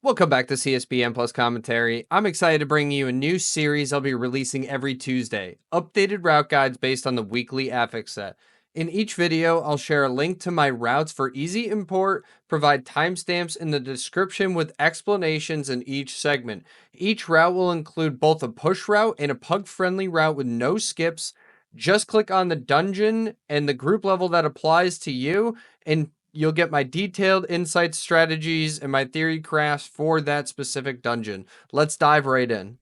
Welcome back to CsB Plus Commentary. I'm excited to bring you a new series I'll be releasing every Tuesday. Updated route guides based on the weekly affix set. In each video, I'll share a link to my routes for easy import, provide timestamps in the description with explanations in each segment. Each route will include both a push route and a PUG-friendly route with no skips. Just click on the dungeon and the group level that applies to you, and you'll get my detailed insights, strategies, and my theory crafts for that specific dungeon. Let's dive right in.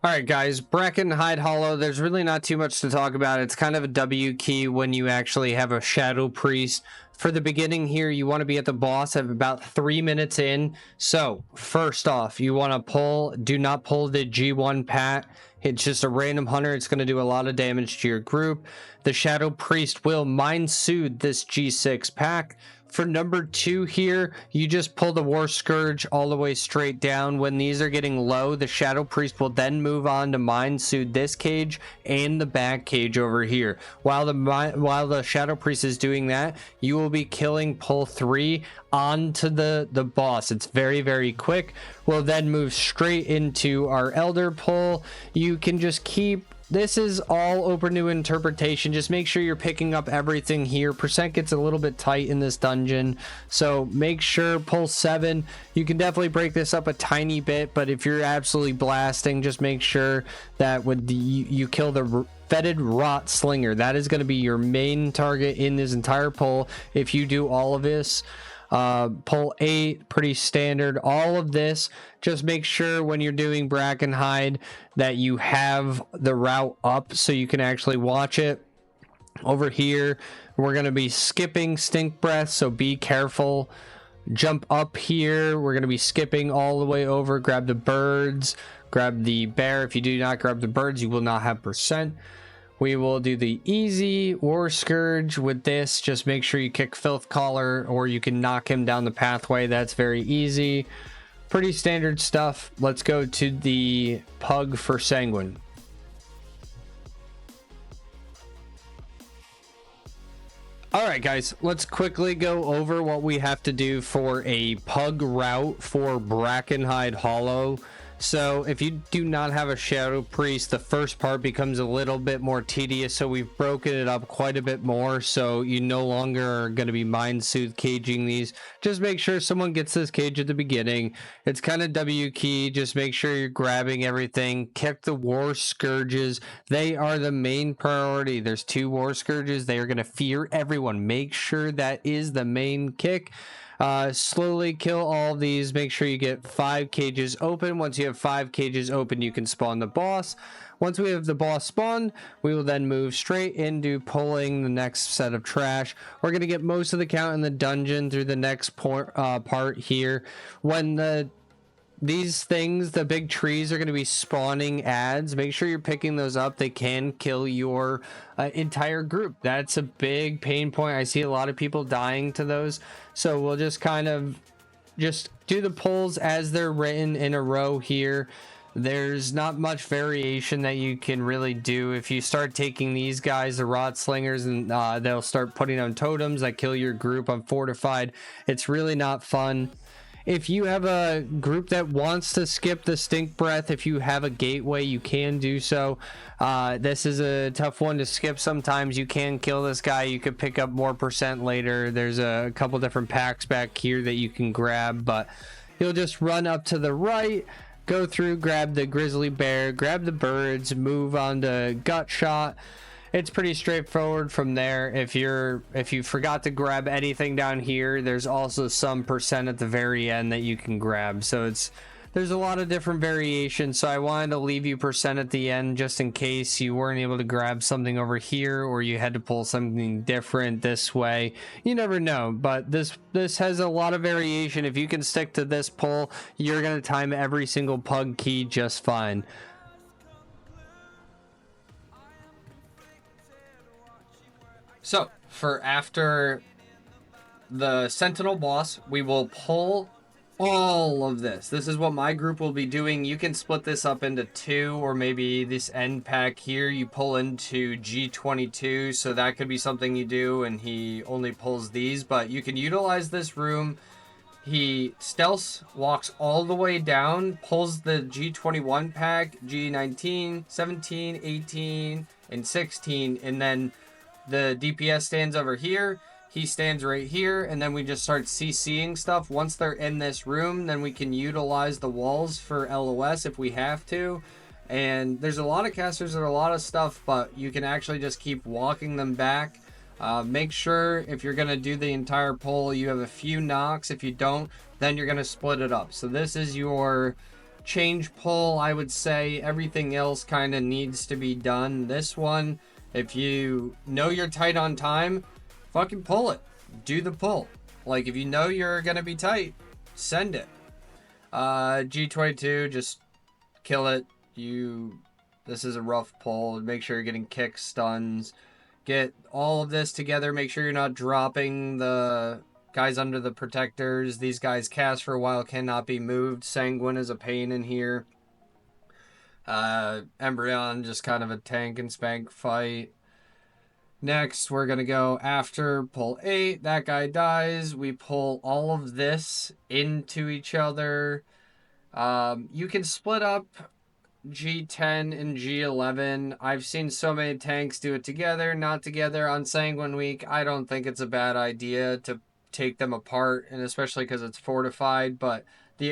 Alright guys, Bracken Hide Hollow, there's really not too much to talk about. It's kind of a W key when you actually have a Shadow Priest. For the beginning here, you want to be at the boss at about 3 minutes in. So, first off, you want to pull, do not pull the G1 Pat. It's just a random hunter. It's going to do a lot of damage to your group. The Shadow Priest will Mind Soothe this G6 pack. For number 2 here, you just pull the War Scourge all the way straight down. When these are getting low, the Shadow Priest will then move on to Mind Soothe this cage and the back cage over here. While the Shadow Priest is doing that, you will be killing pull 3 onto the boss. It's very, very quick. We'll then move straight into our Elder pull. You can just keep... This is all open to interpretation. Just make sure you're picking up everything here. Percent gets a little bit tight in this dungeon, so make sure pull 7. You can definitely break this up a tiny bit, but if you're absolutely blasting, just make sure that with you kill the Fetid Rot Slinger. That is going to be your main target in this entire pull. If you do all of this, pull 8, pretty standard. All of this, just make sure when you're doing Bracken Hide that you have the route up so you can actually watch it. Over here, we're going to be skipping Stink Breath, so be careful. Jump up here, we're going to be skipping all the way over. Grab the birds, grab the bear. If you do not grab the birds, you will not have percent. We will do the easy War Scourge with this. Just make sure you kick Filth Collar or you can knock him down the pathway. That's very easy. Pretty standard stuff. Let's go to the Pug for Sanguine. Alright guys, let's quickly go over what we have to do for a Pug route for Bracken Hide Hollow. So if you do not have a Shadow Priest, the first part becomes a little bit more tedious, so we've broken it up quite a bit more, so you no longer are going to be Mind Soothe caging these. Just make sure someone gets this cage at the beginning. It's kind of W key. Just make sure you're grabbing everything. Kick the War Scourges. They are the main priority. There's 2 War Scourges. They are going to fear everyone. Make sure that is the main kick. Slowly kill all of these. Make sure you get 5 cages open. Once you have 5 cages open, you can spawn the boss. Once we have the boss spawned, we will then move straight into pulling the next set of trash. We're going to get most of the count in the dungeon through the next part here. When these things, the big trees, are going to be spawning ads, make sure you're picking those up. They can kill your entire group. That's a big pain point. I see a lot of people dying to those, so we'll just kind of just do the pulls as they're written in a row here. There's not much variation that you can really do. If you start taking these guys, the Rot Slingers, and they'll start putting on totems that kill your group on Fortified, it's really not fun. If you have a group that wants to skip the Stink Breath, if you have a gateway, you can do so. This is a tough one to skip. Sometimes you can kill this guy. You could pick up more percent later. There's a couple different packs back here that you can grab, but you'll just run up to the right, go through, grab the Grizzly Bear, grab the birds, move on to Gut Shot. It's pretty straightforward from there. If you forgot to grab anything down here, there's also some percent at the very end that you can grab. So there's a lot of different variations. So I wanted to leave you percent at the end just in case you weren't able to grab something over here or you had to pull something different this way. You never know, but this has a lot of variation. If you can stick to this pull, you're going to time every single Pug key just fine. So, for after the Sentinel boss, we will pull all of this. This is what my group will be doing. You can split this up into 2, or maybe this end pack here, you pull into G22, so that could be something you do, and he only pulls these. But you can utilize this room He stealths, walks all the way down, pulls the G21 pack, G19, 17, 18, and 16, and then the DPS stands over here. He stands right here, and then we just start CCing stuff. Once they're in this room, then we can utilize the walls for LOS if we have to. And there's a lot of casters and a lot of stuff, but you can actually just keep walking them back. Make sure if you're going to do the entire pull, you have a few knocks. If you don't, then you're going to split it up. So this is your change pull, I would say. Everything else kind of needs to be done. This one, if you know you're tight on time, fucking pull it. Do the pull. Like, if you know you're going to be tight, send it. G22, just kill it. This is a rough pull. Make sure you're getting kicks, stuns. Get all of this together. Make sure you're not dropping the guys under the protectors. These guys cast for a while, cannot be moved. Sanguine is a pain in here. Embryon, just kind of a tank and spank fight. Next, we're going to go after pull 8. That guy dies. We pull all of this into each other. You can split up G10 and G11. I've seen so many tanks do it together, not together. On Sanguine Week, I don't think it's a bad idea to take them apart, and especially because it's fortified. But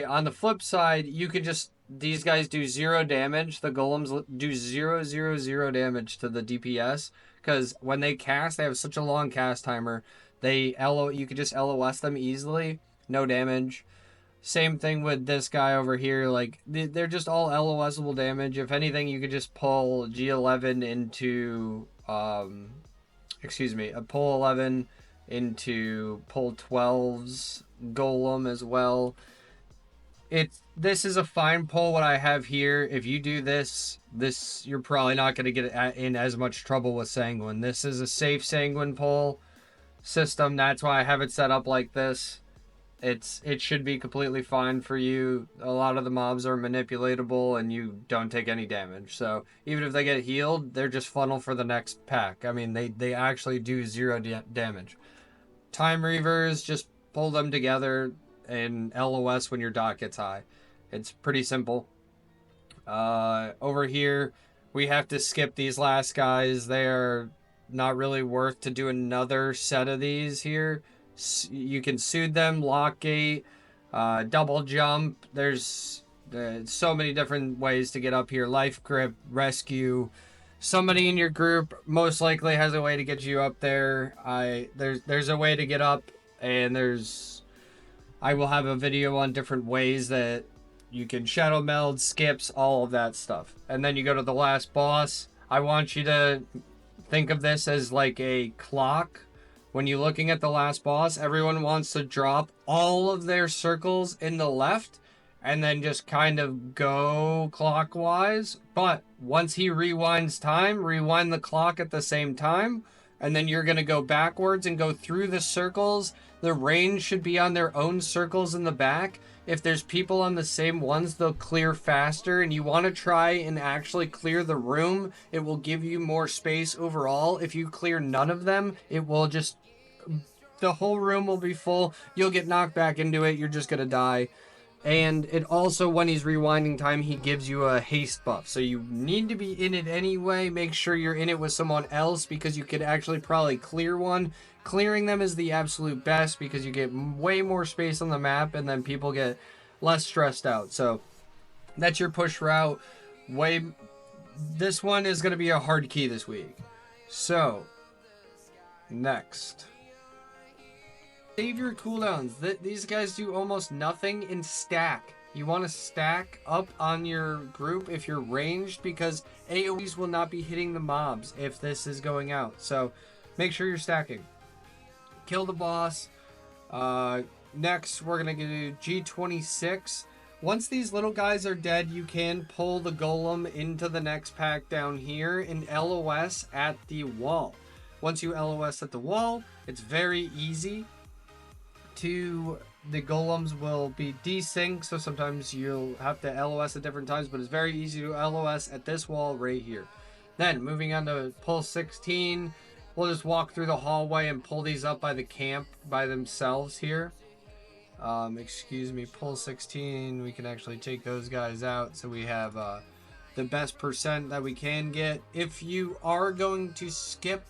on the flip side, you could just, these guys do 0 damage. The golems do 0, 0, 0 damage to the DPS, because when they cast, they have such a long cast timer. You could just LOS them easily, no damage. Same thing with this guy over here. Like, they're just all LOSable damage. If anything, you could just pull G11 into, pull 11 into pull 12's golem as well. This is a fine pull, what I have here. If you do this, you're probably not going to get in as much trouble with Sanguine. This is a safe Sanguine pull system. That's why I have it set up like this. It should be completely fine for you. A lot of the mobs are manipulatable and you don't take any damage. So even if they get healed, they're just funnel for the next pack. I mean, they actually do 0 damage. Time Reavers, just pull them together and LOS when your dot gets high. It's pretty simple. Over here, we have to skip these last guys. They're not really worth to do another set of these here. You can soothe them, lock gate, double jump. There's so many different ways to get up here. Life grip, rescue. Somebody in your group most likely has a way to get you up there. There's a way to get up, and I will have a video on different ways that you can shadow meld, skips, all of that stuff. And then you go to the last boss. I want you to think of this as like a clock. When you're looking at the last boss, everyone wants to drop all of their circles in the left and then just kind of go clockwise. But once he rewinds time, rewind the clock at the same time, and then you're going to go backwards and go through the circles. The range should be on their own circles in the back. If there's people on the same ones, they'll clear faster, and you want to try and actually clear the room. It will give you more space overall. If you clear none of them, it will just, the whole room will be full. You'll get knocked back into it. You're just going to die. And it also, when he's rewinding time, he gives you a haste buff. So you need to be in it anyway. Make sure you're in it with someone else, because you could actually probably clear one. Clearing them is the absolute best, because you get way more space on the map, and then people get less stressed out. So that's your push route. This one is going to be a hard key this week. So next, save your cooldowns. These guys do almost nothing in stack. You want to stack up on your group if you're ranged, because AoEs will not be hitting the mobs if this is going out. So make sure you're stacking. Kill the boss. Next, we're going to do G26. Once these little guys are dead, you can pull the golem into the next pack down here and LOS at the wall. Once you LOS at the wall, it's very easy to, the golems will be desynced, so sometimes you'll have to LOS at different times, but it's very easy to LOS at this wall right here. Then moving on to pull 16, we'll just walk through the hallway and pull these up by the camp by themselves here. Excuse me, pull 16. We can actually take those guys out, so we have the best percent that we can get. If you are going to skip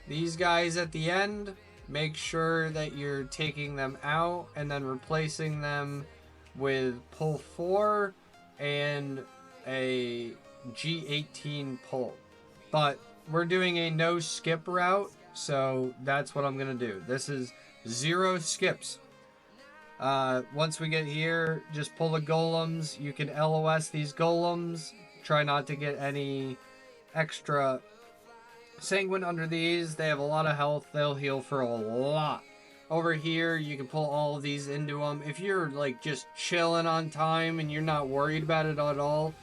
these guys at the end, make sure that you're taking them out and then replacing them with pull 4 and a G18 pull. But we're doing a no skip route, so that's what I'm gonna do. This is 0 skips. Once we get here, just pull the golems. You can LOS these golems. Try not to get any extra sanguine under these. They have a lot of health. They'll heal for a lot. Over here, you can pull all of these into them. If you're like just chilling on time and you're not worried about it at all,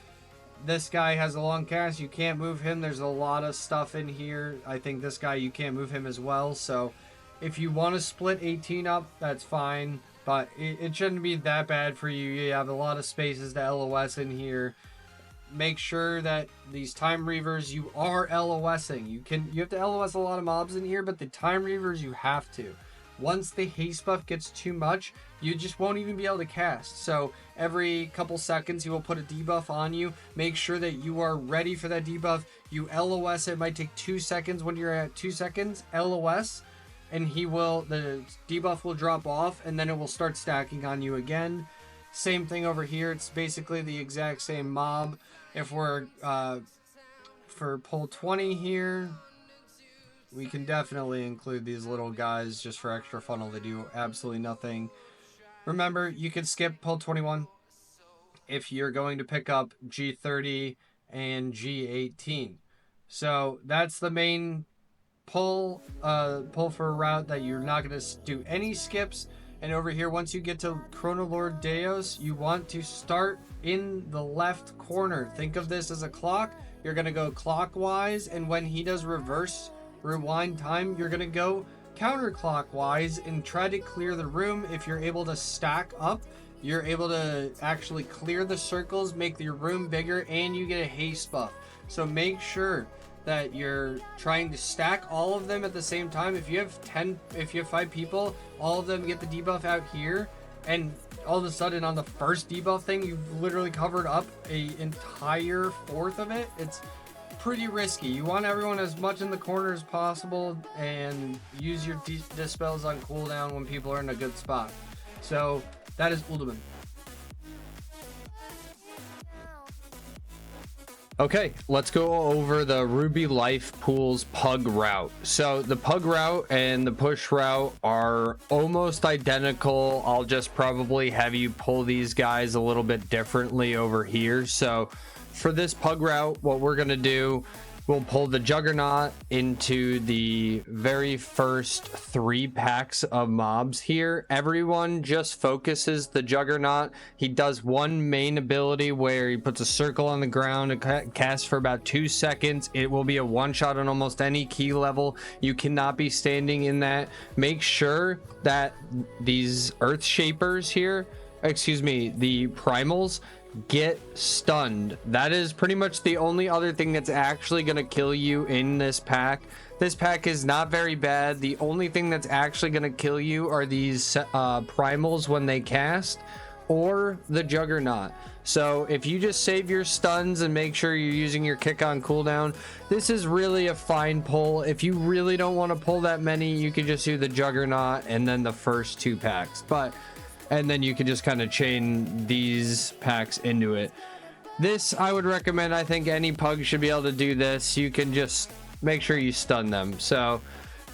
this guy has a long cast. You can't move him. There's a lot of stuff in here. I think this guy, you can't move him as well. So if you want to split 18 up, that's fine. But it shouldn't be that bad for you. You have a lot of spaces to LOS in here. Make sure that these time reavers, you are LOSing. You have to LOS a lot of mobs in here, but the time reavers, you have to. Once the haste buff gets too much, you just won't even be able to cast. So every couple seconds, he will put a debuff on you. Make sure that you are ready for that debuff. You LOS, it might take 2 seconds. When you're at 2 seconds, LOS, and the debuff will drop off, and then it will start stacking on you again. Same thing over here. It's basically the exact same mob. If we're for pull 20 here, we can definitely include these little guys just for extra funnel. They do absolutely nothing. Remember, you can skip pull 21 if you're going to pick up G30 and G18. So that's the main pull for a route, that you're not going to do any skips. And over here, once you get to Chronolord Deos, you want to start in the left corner. Think of this as a clock. You're going to go clockwise, and when he does reverse rewind time, you're going to go counterclockwise and try to clear the room. If you're able to stack up, you're able to actually clear the circles, make your room bigger, and you get a haste buff. So make sure that you're trying to stack all of them at the same time. If you have 5 people, all of them get the debuff out here, and all of a sudden on the first debuff thing, you've literally covered up an entire fourth of it. It's pretty risky. You want everyone as much in the corner as possible, and use your dispels on cooldown when people are in a good spot. So that is Uldaman. Okay, let's go over the Ruby Life Pool's Pug route. So the Pug route and the Push route are almost identical. I'll just probably have you pull these guys a little bit differently over here. So for this Pug route, what we're going to do, we'll pull the Juggernaut into the very first 3 packs of mobs here. Everyone just focuses the Juggernaut. He does one main ability where he puts a circle on the ground and casts for about 2 seconds. It will be a one-shot on almost any key level. You cannot be standing in that. Make sure that these Earth Shapers here, excuse me, the Primals, get stunned. That is pretty much the only other thing that's actually going to kill you in this pack. This pack is not very bad. The only thing that's actually going to kill you are these primals when they cast, or the Juggernaut. So if you just save your stuns and make sure you're using your kick on cooldown, this is really a fine pull. If you really don't want to pull that many, you can just do the Juggernaut and then the first 2 packs. And then you can just kind of chain these packs into it. This, I would recommend. I think any pug should be able to do this. You can just make sure you stun them. So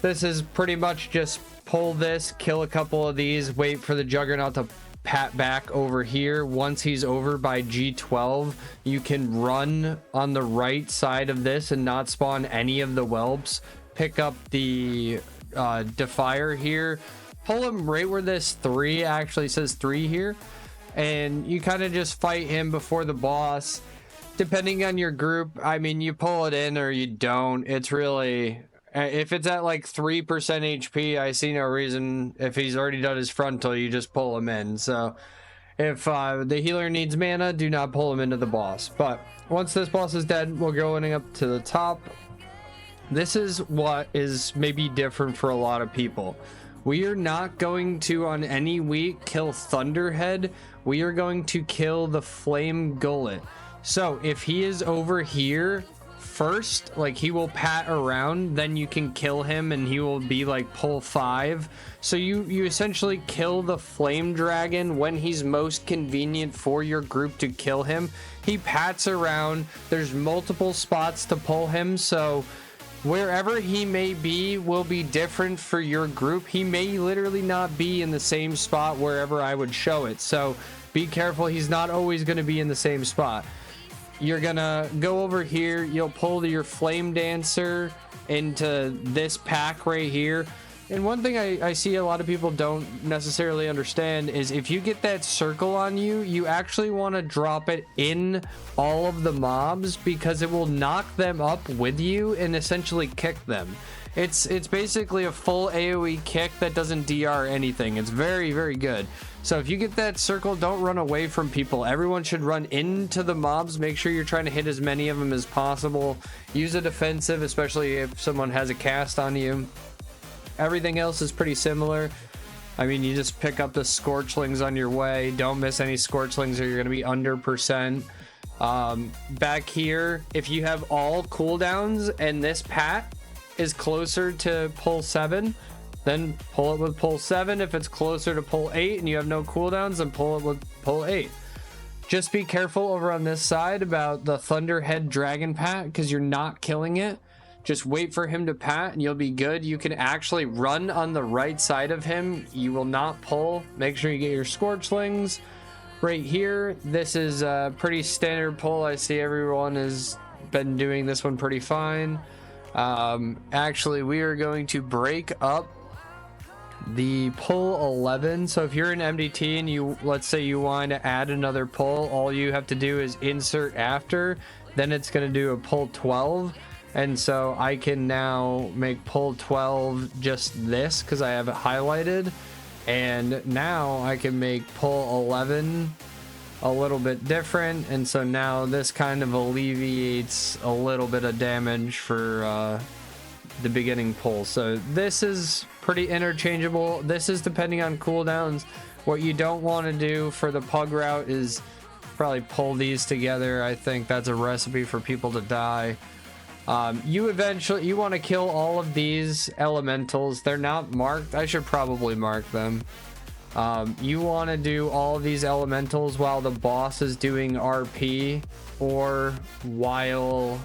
this is pretty much just pull this, kill a couple of these, wait for the Juggernaut to pat back over here. Once he's over by G12, you can run on the right side of this and not spawn any of the whelps. Pick up the Defier here. Pull him right where this 3 actually says 3 here, and you kind of just fight him before the boss. Depending on your group, I mean, you pull it in or you don't. It's really, if it's at like 3% HP, I see no reason. If he's already done his frontal, you just pull him in. So if the healer needs mana, do not pull him into the boss. But once this boss is dead, we're going up to the top. This is what is maybe different for a lot of people. We are not going to, on any week, kill Thunderhead. We are going to kill the Flame Gullet. So if he is over here first, like he will pat around, then you can kill him and he will be like pull 5. So you essentially kill the Flame Dragon when he's most convenient for your group to kill him. He pats around. There's multiple spots to pull him, so wherever he may be will be different for your group. He may literally not be in the same spot wherever I would show it, so be careful. He's not always going to be in the same spot. You're gonna go over here, you'll pull your Flame Dancer into this pack right here. And one thing I see a lot of people don't necessarily understand is if you get that circle on you, you actually want to drop it in all of the mobs because it will knock them up with you and essentially kick them. It's basically a full AoE kick that doesn't DR anything. It's very, very good. So if you get that circle, don't run away from people. Everyone should run into the mobs. Make sure you're trying to hit as many of them as possible. Use a defensive, especially if someone has a cast on you. Everything else is pretty similar. I mean, you just pick up the Scorchlings on your way. Don't miss any Scorchlings or you're going to be under percent. Back here, if you have all cooldowns and this pat is closer to pull 7, then pull it with pull 7. If it's closer to pull 8 and you have no cooldowns, then pull it with pull 8. Just be careful over on this side about the Thunderhead Dragon pat because you're not killing it. Just wait for him to pat and you'll be good. You can actually run on the right side of him. You will not pull. Make sure you get your Scorchlings. Right here, this is a pretty standard pull. I see everyone has been doing this one pretty fine. Actually, we are going to break up the pull 11. So if you're in MDT and you, let's say you want to add another pull, all you have to do is insert after, then it's going to do a pull 12. And so I can now make pull 12 just this because I have it highlighted, and now I can make pull 11 a little bit different, and so now this kind of alleviates a little bit of damage for the beginning pull. So this is pretty interchangeable. This is depending on cooldowns. What you don't want to do for the pug route is probably pull these together. I think that's a recipe for people to die. You want to kill all of these elementals. They're not marked. I should probably mark them. You want to do all of these elementals while the boss is doing RP or while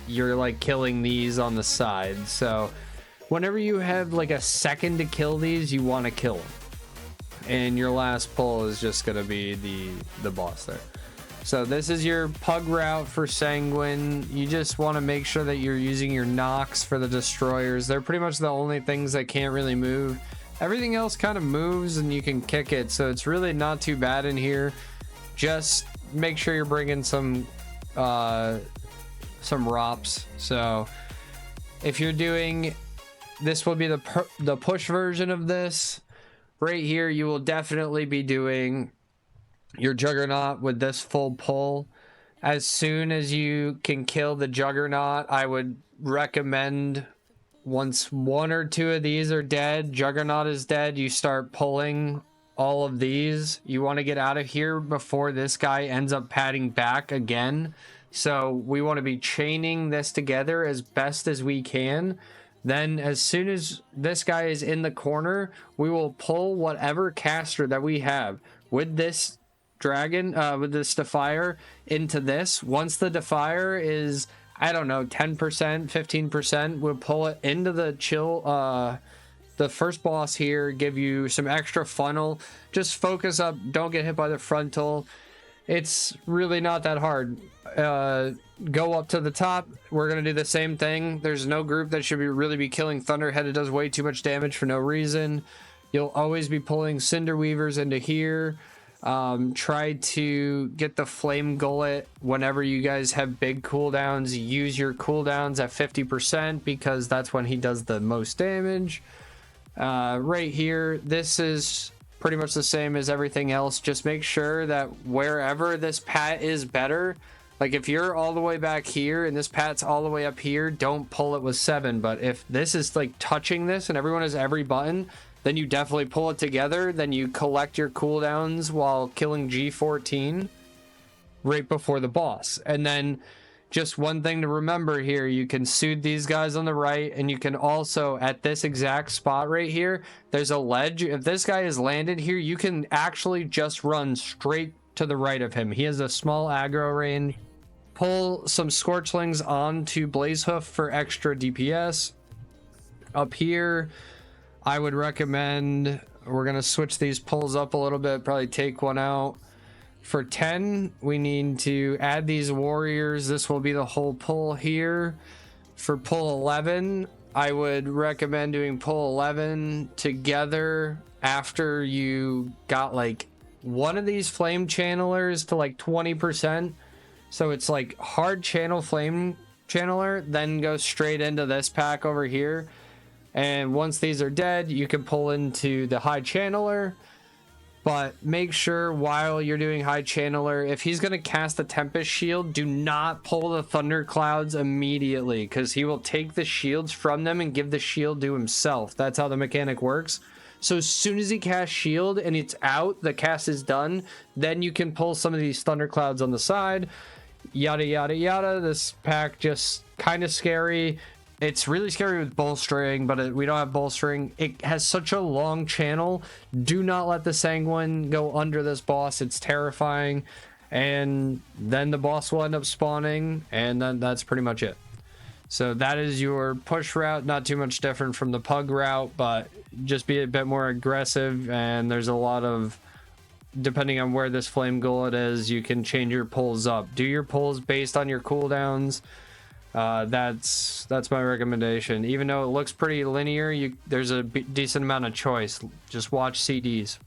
you're like killing these on the side. So whenever you have like a second to kill these, you want to kill them. And your last pull is just going to be the boss there. So this is your pug route for Sanguine. You just want to make sure that you're using your knocks for the destroyers. They're pretty much the only things that can't really move. Everything else kind of moves and you can kick it. So it's really not too bad in here. Just make sure you're bringing some ROPs. So if you're doing, this will be the push version of this. Right here, you will definitely be doing your Juggernaut with this full pull. As soon as you can kill the Juggernaut, I would recommend once 1 or 2 of these are dead, Juggernaut is dead, you start pulling all of these. You want to get out of here before this guy ends up patting back again. So we want to be chaining this together as best as we can. Then as soon as this guy is in the corner, we will pull whatever caster that we have with this dragon, with this Defier into this. Once the Defier is, I don't know, 10%, 15%, we'll pull it into the chill, the first boss here, give you some extra funnel. Just focus up, don't get hit by the frontal. It's really not that hard. Go up to the top. We're going to do the same thing. There's no group that should really be killing Thunderhead. It does way too much damage for no reason. You'll always be pulling Cinder Weavers into here. Try to get the Flame Gullet whenever you guys have big cooldowns. Use your cooldowns at 50% because that's when he does the most damage. Right here, this is pretty much the same as everything else. Just make sure that wherever this pat is better, Like if you're all the way back here and this pat's all the way up here, don't pull it with 7. But if this is like touching this and everyone has every button, then you definitely pull it together. Then you collect your cooldowns while killing G14 right before the boss. And then just one thing to remember here, you can soothe these guys on the right, and you can also, at this exact spot right here, there's a ledge. If this guy is landed here, you can actually just run straight to the right of him. He has a small aggro range. Pull some Scorchlings onto Blazehoof for extra DPS. Up here, I would recommend, we're going to switch these pulls up a little bit, probably take one out. For 10, we need to add these warriors. This will be the whole pull here. For pull 11, I would recommend doing pull 11 together after you got like one of these flame channelers to like 20%. So it's like hard channel flame channeler, then go straight into this pack over here. And once these are dead, you can pull into the high channeler. But make sure while you're doing high channeler, if he's going to cast the Tempest Shield, do not pull the Thunderclouds immediately, because he will take the shields from them and give the shield to himself. That's how the mechanic works. So as soon as he casts shield and it's out, the cast is done, then you can pull some of these Thunderclouds on the side. Yada, yada, yada. This pack just kind of scary. It's really scary with bolstering, but we don't have bolstering. It has such a long channel. Do not let the Sanguine go under this boss. It's terrifying. And then the boss will end up spawning, and then that's pretty much it. So that is your push route. Not too much different from the Pug route, but just be a bit more aggressive. And there's a lot of, depending on where this flame gullet is, you can change your pulls up. Do your pulls based on your cooldowns. That's my recommendation. Even though it looks pretty linear, there's a decent amount of choice. Just watch CDs.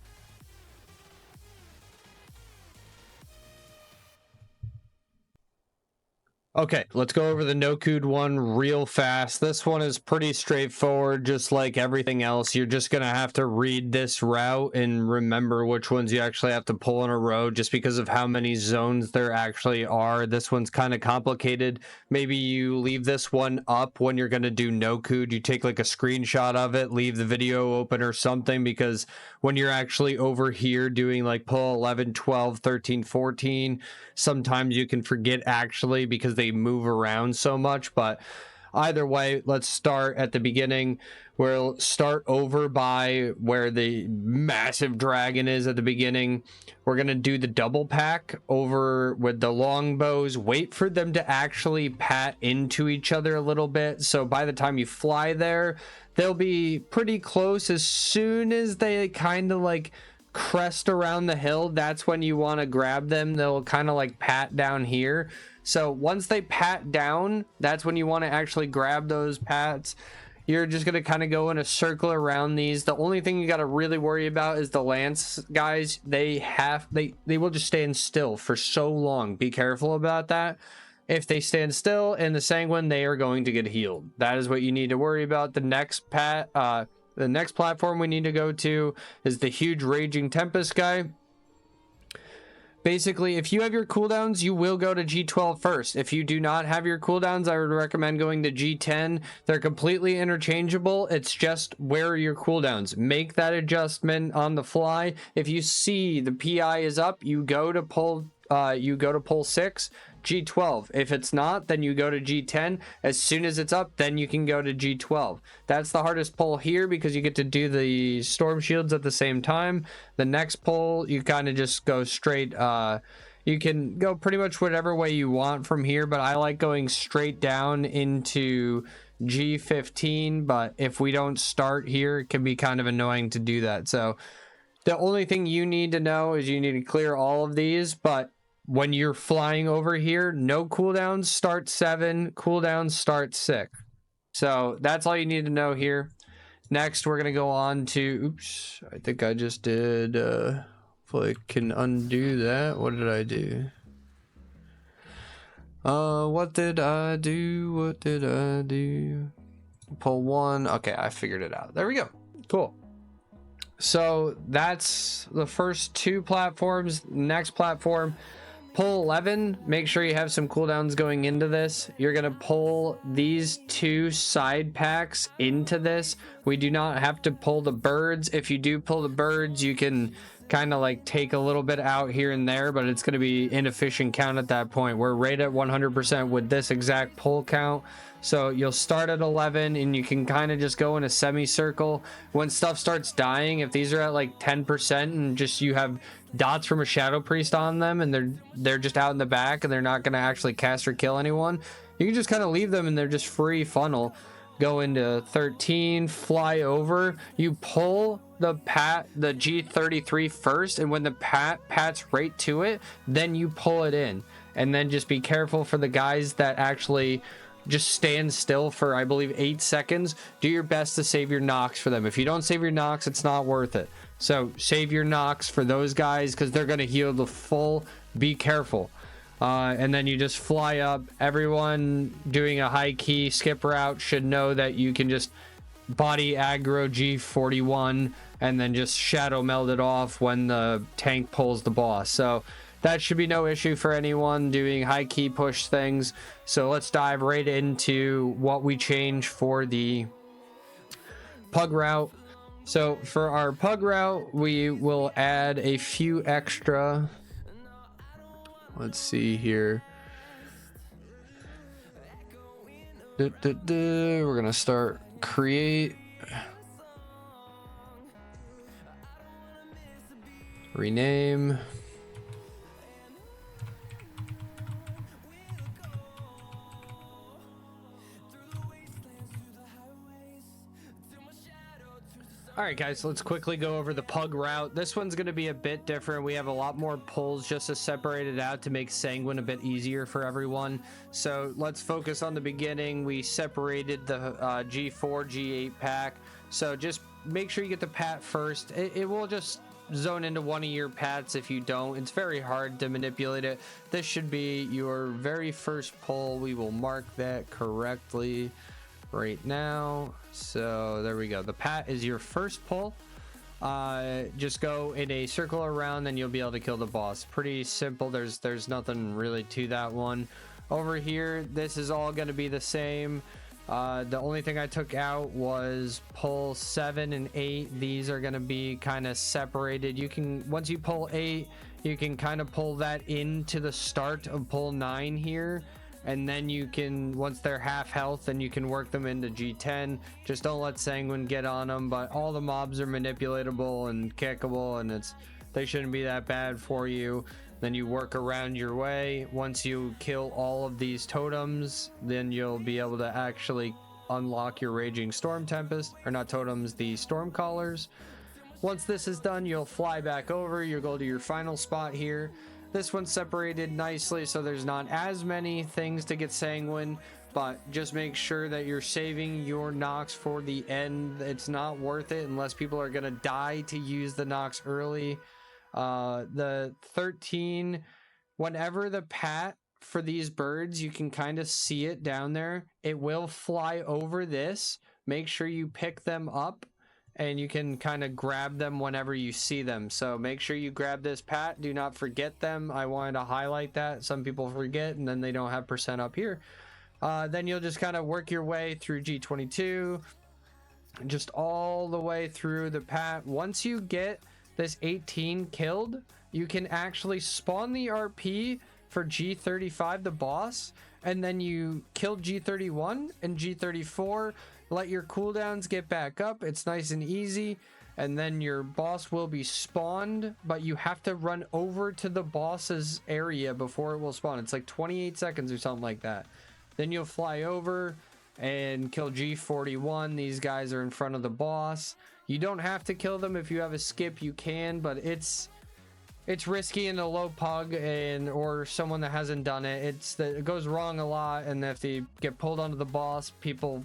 Okay, let's go over the no-cood one real fast. This one is pretty straightforward, just like everything else. You're just going to have to read this route and remember which ones you actually have to pull in a row just because of how many zones there actually are. This one's kind of complicated. Maybe you leave this one up when you're going to do no-cood. You take like a screenshot of it, leave the video open or something, because when you're actually over here doing like pull 11, 12, 13, 14, sometimes you can forget actually because they move around so much. But either way, let's start at the beginning. We'll start over by where the massive dragon is at the beginning. We're going to do the double pack over with the longbows. Wait for them to actually pat into each other a little bit. So by the time you fly there, they'll be pretty close. As soon as they kind of like crest around the hill, that's when you want to grab them. They'll kind of like pat down here. So once they pat down, that's when you want to actually grab those pats. You're just going to kind of go in a circle around these. The only thing you got to really worry about is the lance guys. They will just stand still for so long. Be careful about that. If they stand still in the Sanguine, they are going to get healed. That is what you need to worry about. The next platform we need to go to is the huge Raging Tempest guy. Basically, if you have your cooldowns, you will go to G12 first. If you do not have your cooldowns, I would recommend going to G10. They're completely interchangeable. It's just where are your cooldowns. Make that adjustment on the fly. If you see the PI is up, you go to pull 6, G12. If it's not, then you go to G10. As soon as it's up, then you can go to G12. That's the hardest pull here because you get to do the storm shields at the same time. The next pull, you kind of just go straight. You can go pretty much whatever way you want from here, but I like going straight down into G15. But if we don't start here, it can be kind of annoying to do that. So the only thing you need to know is you need to clear all of these, but when you're flying over here, no cooldowns, start 7, cooldowns, start 6. So that's all you need to know here. Next, we're going to go on to, oops, I think I just did, hopefully I can undo that. What did I do? What did I do? Pull 1. Okay, I figured it out. There we go. Cool. So that's the first 2 platforms. Next platform, Pull 11, make sure you have some cooldowns going into this. You're going to pull these 2 side packs into this. We do not have to pull the birds. If you do pull the birds, you can kind of like take a little bit out here and there, but it's going to be inefficient count at that point. We're right at 100% with this exact pull count. So you'll start at 11 and you can kind of just go in a semicircle. When stuff starts dying, if these are at like 10% and just you have dots from a Shadow Priest on them and they're just out in the back and they're not going to actually cast or kill anyone, you can just kind of leave them and they're just free funnel. Go into 13, fly over, you pull the G33 first, and when the pats right to it, then you pull it in. And then just be careful for the guys that actually just stand still for, I believe, 8 seconds. Do your best to save your Nox for them. If you don't save your Nox, it's not worth it. So save your Nox for those guys because they're going to heal the full. Be careful. And then you just fly up. Everyone doing a high key skip route should know that you can just body aggro G41 and then just shadow meld it off when the tank pulls the boss. So that should be no issue for anyone doing high key push things. So let's dive right into what we change for the Pug route. So for our Pug route, we will add a few extra. Let's see here. We're gonna start create, rename, all right, guys, let's quickly go over the Pug route. This one's going to be a bit different. We have a lot more pulls just to separate it out to make Sanguine a bit easier for everyone. So let's focus on the beginning. We separated the G4, G8 pack. So just make sure you get the pat first. It will just zone into one of your pats if you don't. It's very hard to manipulate it. This should be your very first pull. We will mark that correctly right now. So there we go. The pat is your first pull. Just go in a circle around, then you'll be able to kill the boss. Pretty simple. There's nothing really to that one. Over here, this is all going to be the same. The only thing I took out was pull 7 and 8. These are going to be kind of separated. You can, once you pull 8, you can kind of pull that into the start of pull 9 here. And then you can, once they're half health, then you can work them into G10. Just don't let Sanguine get on them, but all the mobs are manipulatable and kickable, and they shouldn't be that bad for you. Then you work around your way. Once you kill all of these totems, then you'll be able to actually unlock your Raging Storm Tempest, or not totems, the Storm Callers. Once this is done, you'll fly back over. You'll go to your final spot here. This one's separated nicely, so there's not as many things to get Sanguine, but just make sure that you're saving your Nox for the end. It's not worth it unless people are going to die to use the Nox early. The 13, whenever the pat for these birds, you can kind of see it down there. It will fly over this. Make sure you pick them up. And you can kind of grab them whenever you see them. So make sure you grab this pat. Do not forget them. I wanted to highlight that. Some people forget and then they don't have percent up here. Then you'll just kind of work your way through G22. Just all the way through the pat. Once you get this 18 killed, you can actually spawn the RP for G35, the boss. And then you kill G31 and G34. Let your cooldowns get back up. It's nice and easy. And then your boss will be spawned, but you have to run over to the boss's area before it will spawn. It's like 28 seconds or something like that. Then you'll fly over and kill G41. These guys are in front of the boss. You don't have to kill them. If you have a skip, you can, but it's risky in a low pug or someone that hasn't done it. It goes wrong a lot, and if they get pulled onto the boss, people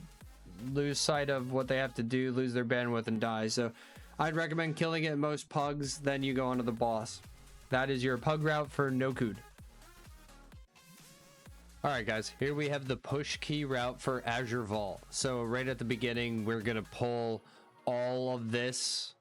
lose sight of what they have to do, lose their bandwidth, and die. So I'd recommend killing it in most pugs, then you go onto the boss. That is your pug route for no cood. All right, guys, here we have the push key route for Azure Vault. So right at the beginning, we're going to pull all of this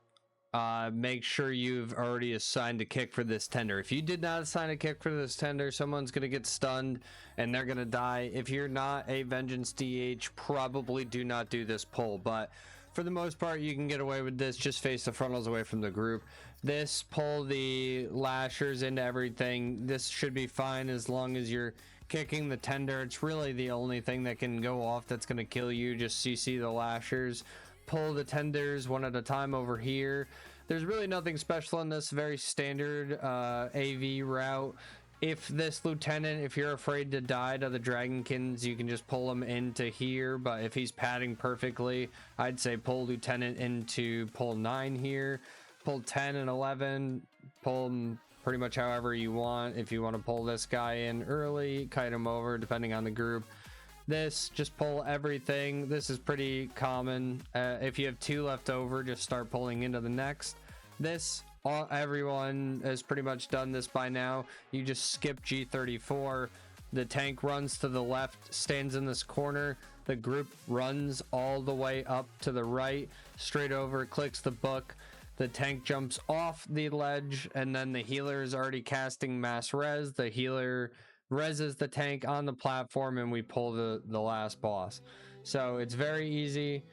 make sure you've already assigned a kick for this tender. If you did not assign a kick for this tender, someone's going to get stunned and they're going to die. If you're not a Vengeance DH, probably do not do this pull, but for the most part, you can get away with this. Just face the frontals away from the group. This, pull the lashers into everything. This should be fine as long as you're kicking the tender. It's really the only thing that can go off that's going to kill you. Just CC the lashers. Pull the tenders one at a time over here. There's really nothing special in this. Very standard AV route. If this lieutenant, if you're afraid to die to the Dragonkins, you can just pull him into here. But if he's padding perfectly, I'd say pull lieutenant into pull 9 here. Pull 10 and 11. Pull them pretty much however you want. If you want to pull this guy in early, kite him over depending on the group. This, just pull everything. This is pretty common. If you have 2 left over, just start pulling into the next. This, everyone has pretty much done this by now. You just skip G34. The tank runs to the left, stands in this corner. The group runs all the way up to the right, straight over, clicks the book. The tank jumps off the ledge, and then the healer is already casting mass res. The healer reses the tank on the platform, and we pull the last boss. So it's very easy.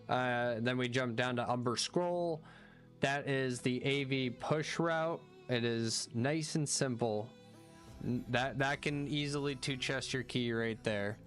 Then we jump down to Umber Scroll. That is the AV push route. It is nice and simple. That can easily 2-chest your key right there.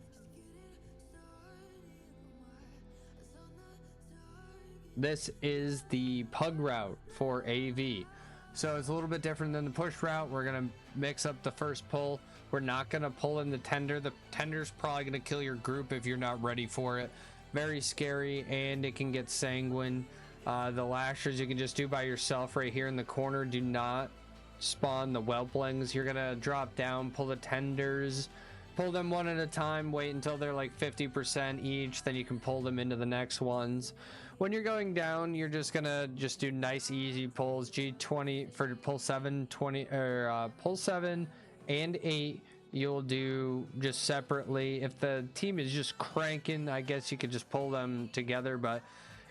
This is the Pug route for AV. So it's a little bit different than the push route. We're going to mix up the first pull. We're not going to pull in the tender. The tender's probably going to kill your group if you're not ready for it. Very scary, and it can get sanguine. The lashers you can just do by yourself right here in the corner. Do not spawn the whelplings. You're going to drop down, pull the tenders, pull them one at a time, wait until they're like 50% each, then you can pull them into the next ones. When you're going down, you're just gonna do nice easy pulls. G20 for pull 7, 20, or pull 7 and 8 you'll do just separately. If the team is just cranking, I guess you could just pull them together, but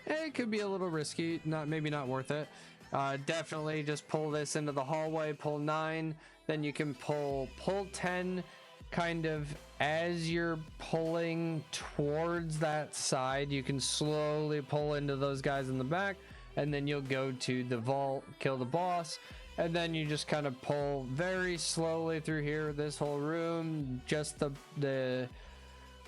it could be a little risky, maybe not worth it. Definitely just pull this into the hallway, pull 9, then you can pull 10 kind of as you're pulling towards that side. You can slowly pull into those guys in the back, and then you'll go to the vault, kill the boss, and then you just kind of pull very slowly through here, this whole room, just the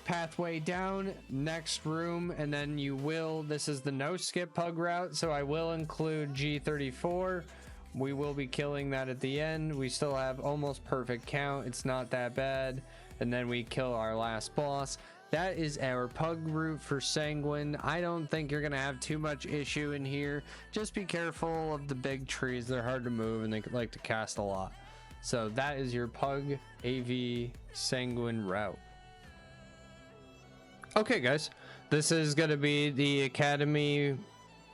pathway down, next room, and then you will, this is the no skip pug route, so I will include G34. We will be killing that at the end. We still have almost perfect count. It's not that bad. And then we kill our last boss. That is our pug route for Sanguine. I don't think you're going to have too much issue in here. Just be careful of the big trees. They're hard to move and they like to cast a lot. So that is your pug AV Sanguine route. Okay, guys. This is going to be the academy.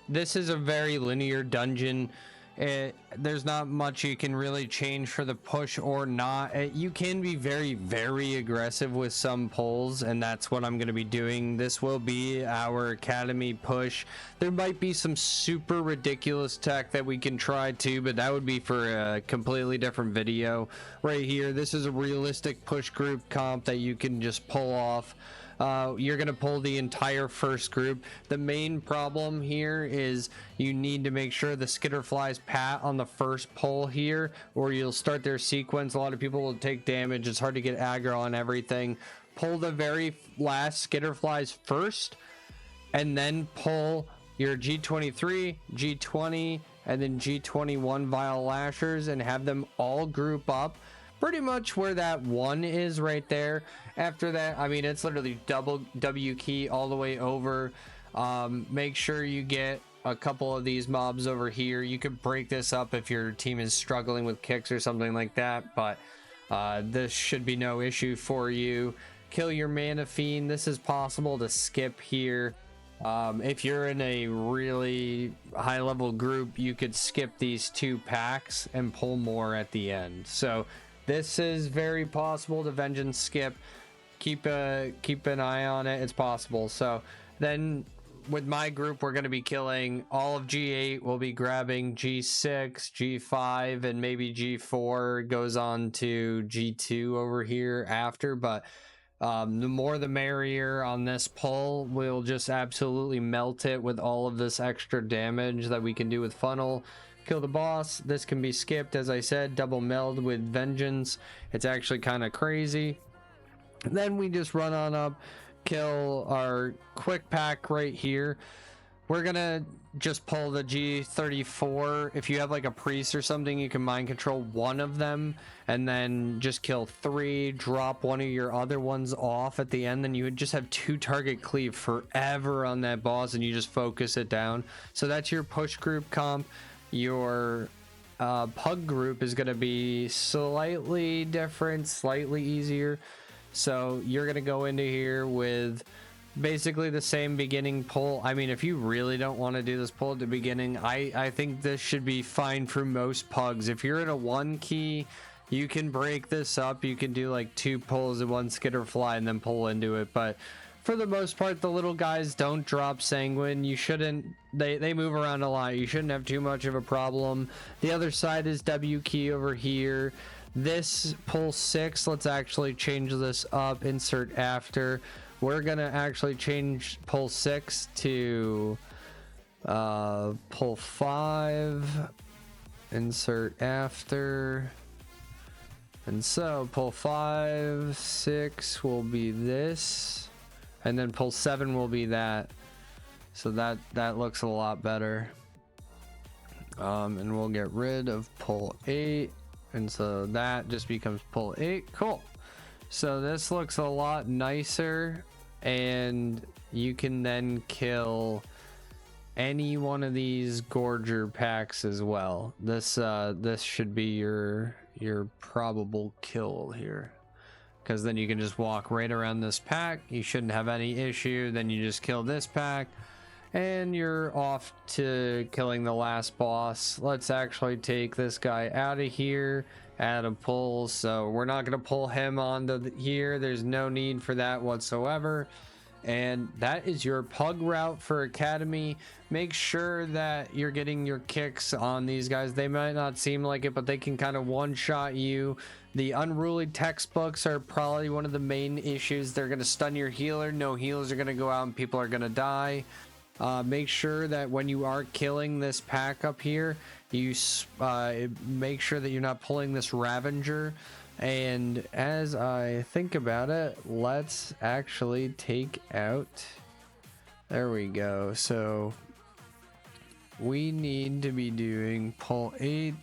This is a very linear dungeon. There's not much you can really change for the push or not. You can be very, very aggressive with some pulls, and that's what I'm going to be doing. This will be our academy push. There might be some super ridiculous tech that we can try too, but that would be for a completely different video. Right here, this is a realistic push group comp that you can just pull off. You're going to pull the entire first group. The main problem here is you need to make sure the skitterflies pat on the first pull here, or you'll start their sequence. A lot of people will take damage. It's hard to get aggro on everything. Pull the very last skitterflies first, and then pull your G23, G20, and then G21 vial lashers, and have them all group up pretty much where that 1 is right there. After that, I mean, it's literally double W key all the way over. Make sure you get a couple of these mobs over here. You could break this up if your team is struggling with kicks or something like that, but this should be no issue for you. Kill your mana fiend. This is possible to skip here. If you're in a really high level group, you could skip these 2 packs and pull more at the end. So this is very possible to vengeance skip. Keep an eye on it. It's possible. So then with my group, we're going to be killing all of G8. We'll be grabbing G6, G5, and maybe G4 goes on to G2 over here after. But the more the merrier on this pull. We'll just absolutely melt it with all of this extra damage that we can do with funnel. Kill the boss. This can be skipped, as I said, double meld with vengeance. It's actually kind of crazy. Then we just run on up, kill our quick pack right here. We're gonna just pull the G34. If you have like a priest or something, you can mind control one of them and then just kill 3, drop one of your other ones off at the end. Then you would just have 2 target cleave forever on that boss and you just focus it down. So that's your push group comp. Your pug group is going to be slightly different, slightly easier. So you're going to go into here with basically the same beginning pull. I mean, if you really don't want to do this pull at the beginning, I think this should be fine for most pugs. If you're in a 1 key, you can break this up. You can do like 2 pulls in 1 skitter fly and then pull into it. But for the most part, the little guys don't drop Sanguine. You shouldn't, they move around a lot. You shouldn't have too much of a problem. The other side is W key over here. This pull 6, let's actually change this up, insert after. We're gonna actually change pull 6 to pull 5, insert after. And so pull 5, 6 will be this. And then pull 7 will be that. So that looks a lot better. And we'll get rid of pull 8. And so that just becomes pull 8. Cool. So this looks a lot nicer. And you can then kill any one of these Gorger packs as well. This should be your probable kill here. Because then you can just walk right around this pack. You shouldn't have any issue. Then you just kill this pack. And you're off to killing the last boss. Let's actually take this guy out of here. Add a pull. So we're not going to pull him onto here. There's no need for that whatsoever. And that is your pug route for Academy. Make sure that you're getting your kicks on these guys. They might not seem like it, but they can kind of one-shot you. The unruly textbooks are probably one of the main issues. They're going to stun your healer. No healers are going to go out and people are going to die. Make sure that when you are killing this pack up here, you make sure that you're not pulling this Ravenger. And as I think about it, let's actually take out, there we go. So we need to be doing pull 8,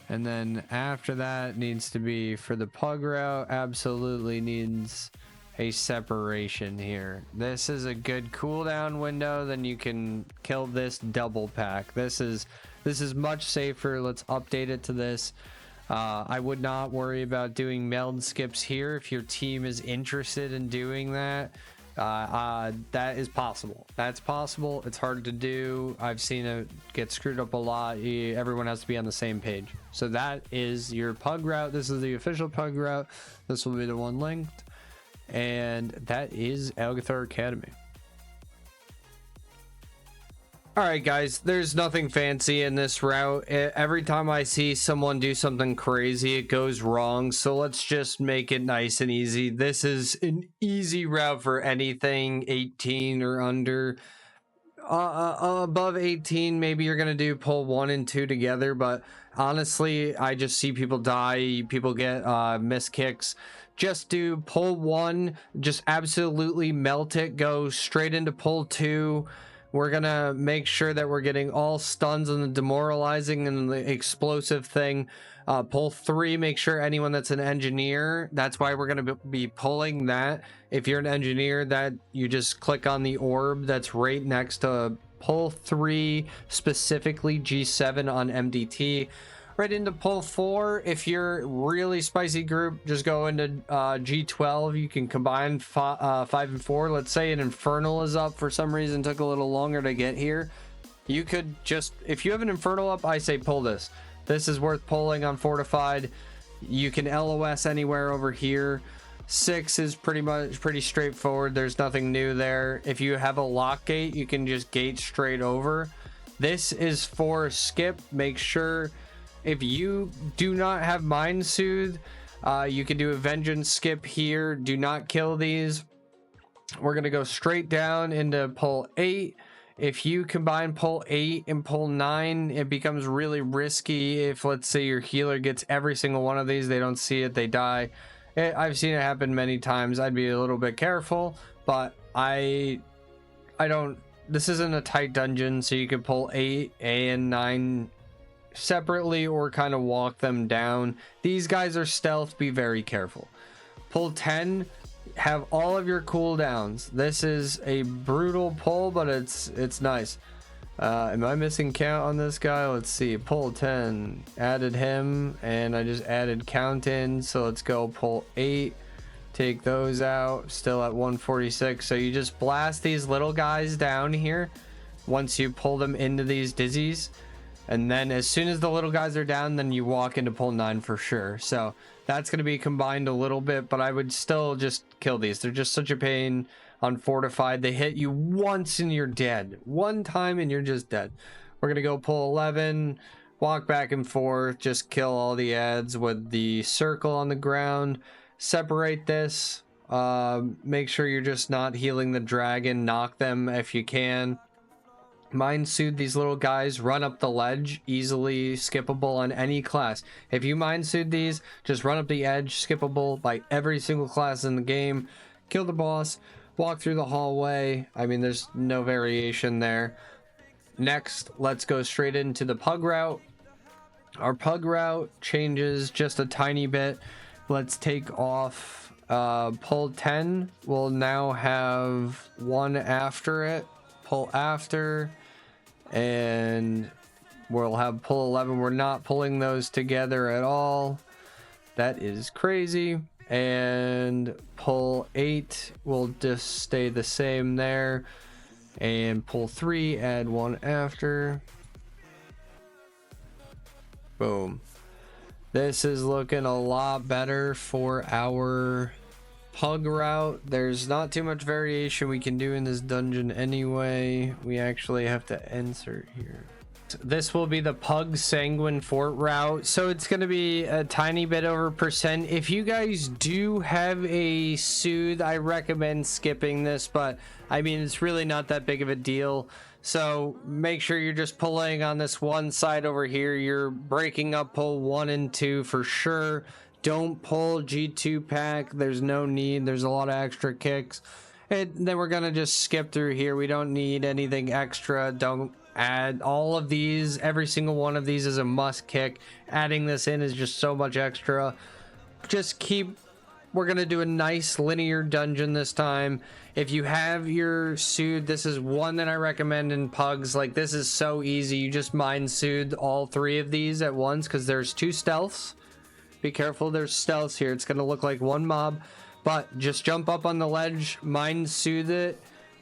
and then after that needs to be for the pug route, absolutely needs a separation here. This is a good cooldown window. Then you can kill this double pack. This is much safer. Let's update it to this. I would not worry about doing meld skips here. If your team is interested in doing that, that is possible. That's possible. It's hard to do. I've seen it get screwed up a lot. Everyone has to be on the same page. So that is your pug route. This is the official pug route. This will be the one linked. And that is Algathar Academy. Alright guys, there's nothing fancy in this route. Every time I see someone do something crazy, it goes wrong. So let's just make it nice and easy. This is an easy route for anything 18 or under. Above 18, maybe you're going to do pull 1 and 2 together. But honestly, I just see people die. People get miss kicks. Just do pull 1. Just absolutely melt it. Go straight into pull 2. We're going to make sure that we're getting all stuns on the demoralizing and the explosive thing. Pull 3, make sure anyone that's an engineer, that's why we're going to be pulling that. If you're an engineer, that you just click on the orb that's right next to pull 3, specifically G7 on MDT. Right into pull 4. If you're really spicy group, just go into G12. You can combine 5 and 4. Let's say an Infernal is up for some reason, took a little longer to get here. You could just, if you have an Infernal up, I say pull this. This is worth pulling on Fortified. You can LOS anywhere over here. 6 is pretty straightforward. There's nothing new there. If you have a lock gate, you can just gate straight over. This is for skip. Make sure if you do not have Mind Soothe, you can do a Vengeance skip here. Do not kill these. We're going to go straight down into pull 8. If you combine pull 8 and pull 9, it becomes really risky. If, let's say, your healer gets every single one of these, they don't see it, they die. I've seen it happen many times. I'd be a little bit careful, but I don't... This isn't a tight dungeon, so you could pull 8 and 9 separately or kind of walk them down. These guys are stealth. Be very careful. Pull 10, have all of your cooldowns. This is a brutal pull, but it's nice. Am I missing count on this guy? Let's see. Pull 10, added him, and I just added count in. So let's go pull 8. Take those out, still at 146. So you just blast these little guys down here once you pull them into these dizzies, and then as soon as the little guys are down, then you walk into pull 9 for sure. So that's going to be combined a little bit, but I would still just kill these. They're just such a pain on Fortified. They hit you once and you're dead. One time and you're just dead. We're going to go pull 11, walk back and forth, just kill all the ads with the circle on the ground. Separate this, make sure you're just not healing the dragon. Knock them if you can. Mind Soothe these little guys, run up the ledge, easily skippable on any class. If you Mind Soothe these, just run up the edge, skippable by every single class in the game. Kill the boss, walk through the hallway. I mean, there's no variation there. Next, let's go straight into the Pug route. Our Pug route changes just a tiny bit. Let's take off pull 10. We'll now have one after it, pull after, and we'll have pull 11. We're not pulling those together at all. That is crazy. And pull 8 will just stay the same there. And pull 3, add one after. Boom. This is looking a lot better for our Pug route. There's not too much variation we can do in this dungeon anyway. We actually have to insert here. This will be the Pug Sanguine Fort route. So it's going to be a tiny bit over percent. If you guys do have a Soothe, I recommend skipping this, but I mean, it's really not that big of a deal. So make sure you're just pulling on this one side over here. You're breaking up pull 1 and 2 for sure. Don't pull G2 pack. There's no need. There's a lot of extra kicks. And then we're going to just skip through here. We don't need anything extra. Don't add all of these. Every single one of these is a must kick. Adding this in is just so much extra. Just keep... We're going to do a nice linear dungeon this time. If you have your Soothe, this is one that I recommend in Pugs. Like, this is so easy. You just Mind Soothe all 3 of these at once because there's 2 stealths. Be careful, there's stealths here. It's going to look like one mob. But just jump up on the ledge, Mind Soothe it,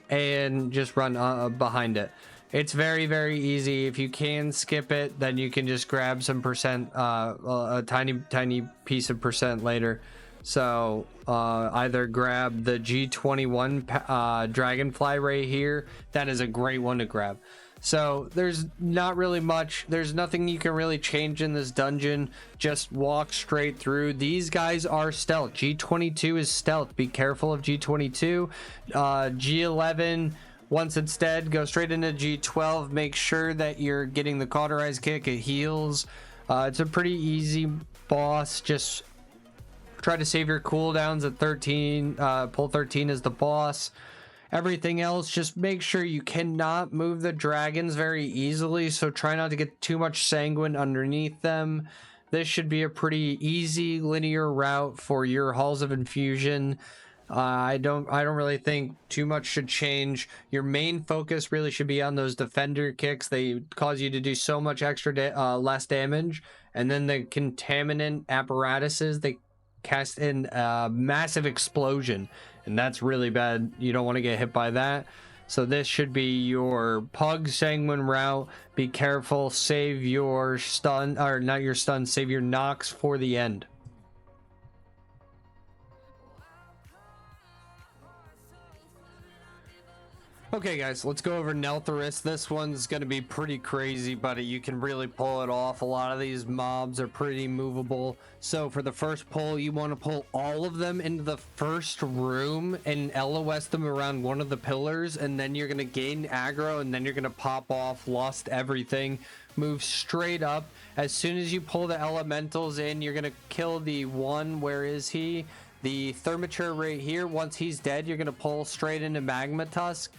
and just run behind it. It's very, very easy. If you can skip it, then you can just grab some percent, a tiny piece of percent later. So either grab the G21 Dragonfly right here. That is a great one to grab. So there's not really much. There's nothing you can really change in this dungeon. Just walk straight through. These guys are stealth. G22 is stealth. Be careful of G22. G11, once it's dead, go straight into G12. Make sure that you're getting the cauterized kick. It heals. It's a pretty easy boss. Just try to save your cooldowns at 13. Pull 13 is the boss. Everything else, just make sure you cannot move the dragons very easily, so try not to get too much Sanguine underneath them. This should be a pretty easy linear route for your Halls of Infusion. I don't really think too much should change. Your main focus really should be on those defender kicks. They cause you to do so much extra less damage, and then the contaminant apparatuses, they cast in a massive explosion, and that's really bad. You don't want to get hit by that. So this should be your Pug Sanguine route. Be careful, save your stun, or not your stun, save your knocks for the end. Okay guys, let's go over Nelth. This one's going to be pretty crazy, but you can really pull it off. A lot of these mobs are pretty movable. So for the first pull, you want to pull all of them into the first room and LOS them around one of the pillars, and then you're going to gain aggro, and then you're going to pop off, lost everything, move straight up. As soon as you pull the elementals in, you're going to kill the one, where is he? The Thermature right here. Once he's dead, you're going to pull straight into Magma Tusk.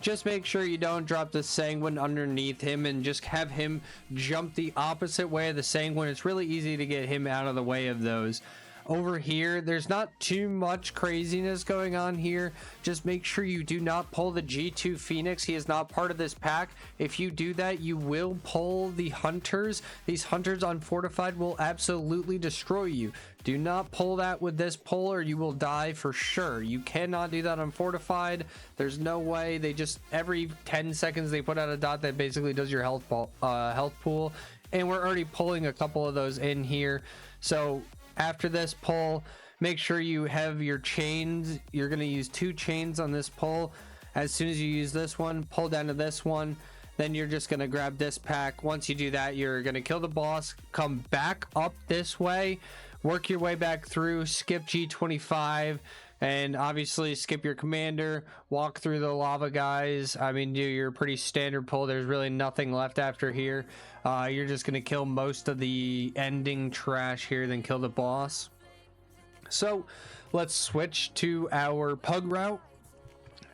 Just make sure you don't drop the Sanguine underneath him and just have him jump the opposite way of the Sanguine. It's really easy to get him out of the way of those. Over here, there's not too much craziness going on here. Just make sure you do not pull the G2 Phoenix. He is not part of this pack. If you do that, you will pull the Hunters. These Hunters on Fortified will absolutely destroy you. Do not pull that with this pull or you will die for sure. You cannot do that on Fortified. There's no way. They just, every 10 seconds they put out a dot that basically does your health pool. And we're already pulling a couple of those in here. So after this pull, make sure you have your chains. You're going to use 2 chains on this pull. As soon as you use this one, pull down to this one. Then you're just going to grab this pack. Once you do that, you're going to kill the boss, come back up this way, work your way back through, skip G25, and obviously skip your commander, walk through the lava guys. I mean, do your pretty standard pull. There's really nothing left after here. You're just going to kill most of the ending trash here, then kill the boss. So let's switch to our Pug route.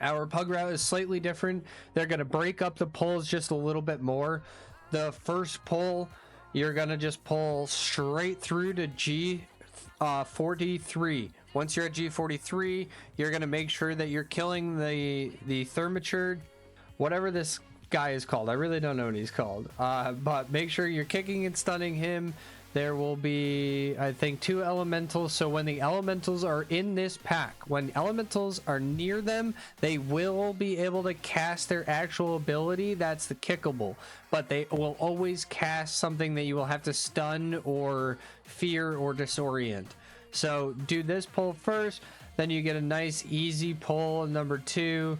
Our Pug route is slightly different. They're going to break up the pulls just a little bit more. The first pull, you're going to just pull straight through to G43. Once you're at G43, you're going to make sure that you're killing the Thermature, whatever this guy is called. I really don't know what he's called. But make sure you're kicking and stunning him. There will be, I think, 2 elementals. So when the elementals are in this pack, when elementals are near them, they will be able to cast their actual ability. That's the kickable. But they will always cast something that you will have to stun or fear or disorient. So do this pull first, then you get a nice easy pull. Number 2,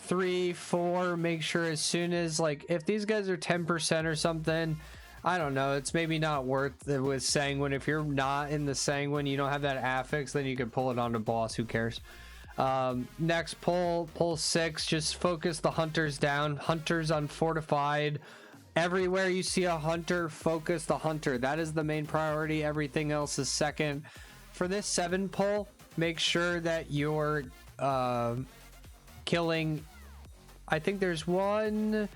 3, 4. Make sure as soon as, like, if these guys are 10% or something, I don't know, it's maybe not worth it with Sanguine. If you're not in the Sanguine, you don't have that affix, then you can pull it on the boss. Who cares? Next pull 6. Just focus the Hunters down. Hunters on Fortified. Everywhere you see a Hunter, focus the Hunter. That is the main priority. Everything else is second. For this 7 pull, make sure that you're killing, I think there's 1,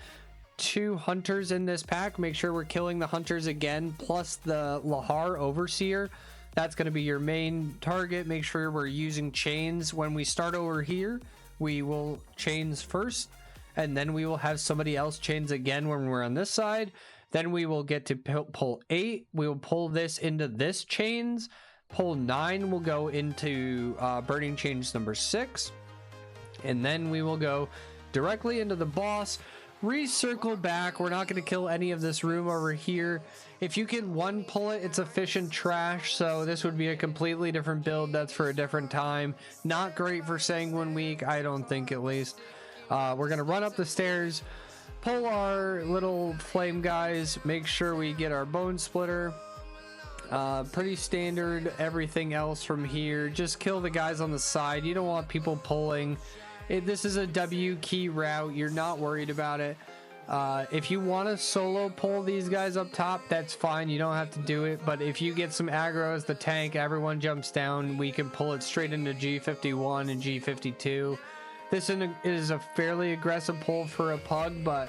2 Hunters in this pack. Make sure we're killing the Hunters again, plus the Lahar Overseer. That's going to be your main target. Make sure we're using chains. When we start over here, we will chains first, and then we will have somebody else chains again when we're on this side. Then we will get to pull 8. We will pull this into this chains. Pull 9 will go into burning chains number 6. And then we will go directly into the boss. Recircle back. We're not going to kill any of this room over here. If you can 1 pull it, it's efficient trash. So this would be a completely different build. That's for a different time. Not great for Sanguine week, I don't think, at least. We're going to run up the stairs, pull our little flame guys, make sure we get our bone splitter. Pretty standard. Everything else from here, just kill the guys on the side. You don't want people pulling. This is a W key route. You're not worried about it. If you want to solo pull these guys up top, that's fine. You don't have to do it. But if you get some aggro as the tank, everyone jumps down, we can pull it straight into G51 and G52. This is a fairly aggressive pull for a Pug, but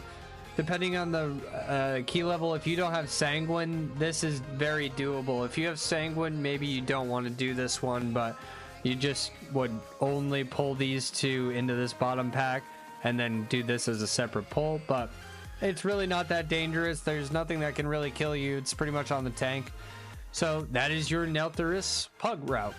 depending on the key level, if you don't have Sanguine, this is very doable. If you have Sanguine, maybe you don't want to do this one, but you just would only pull these 2 into this bottom pack and then do this as a separate pull. But it's really not that dangerous. There's nothing that can really kill you. It's pretty much on the tank. So that is your Nelth Pug route.